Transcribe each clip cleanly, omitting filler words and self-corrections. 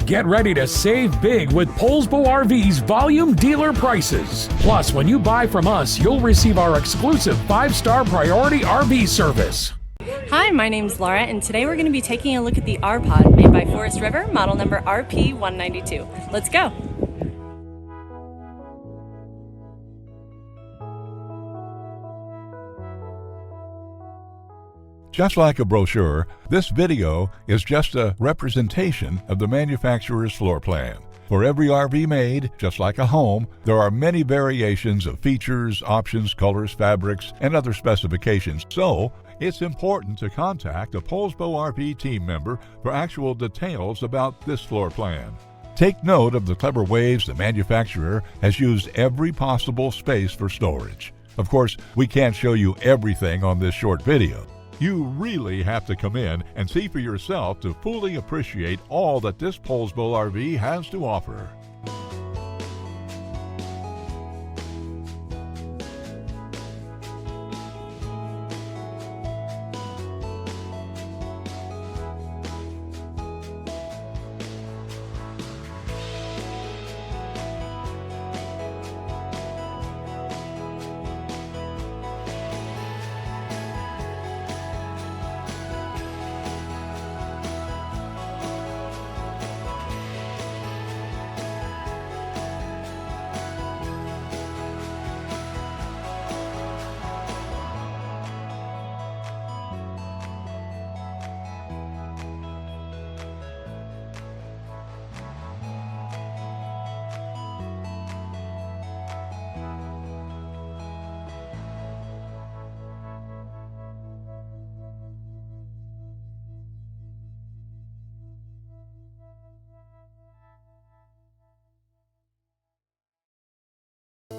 Get ready to save big with Poulsbo RV's volume dealer prices. Plus, when you buy from us, you'll receive our exclusive 5-star priority RV service. Hi, my name's Laura, and today we're going to be taking a look at the R-Pod made by Forest River, model number RP-192. Let's go! Just like a brochure, this video is just a representation of the manufacturer's floor plan. For every RV made, just like a home, there are many variations of features, options, colors, fabrics, and other specifications. So, it's important to contact a Poulsbo RV team member for actual details about this floor plan. Take note of the clever ways the manufacturer has used every possible space for storage. Of course, we can't show you everything on this short video. You really have to come in and see for yourself to fully appreciate all that this Poulsbo RV has to offer.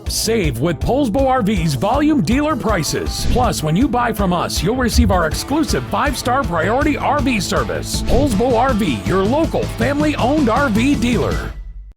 Save with Poulsbo RV's volume dealer prices. Plus, when you buy from us, you'll receive our exclusive 5-star priority RV service. Poulsbo RV, your local family-owned RV dealer.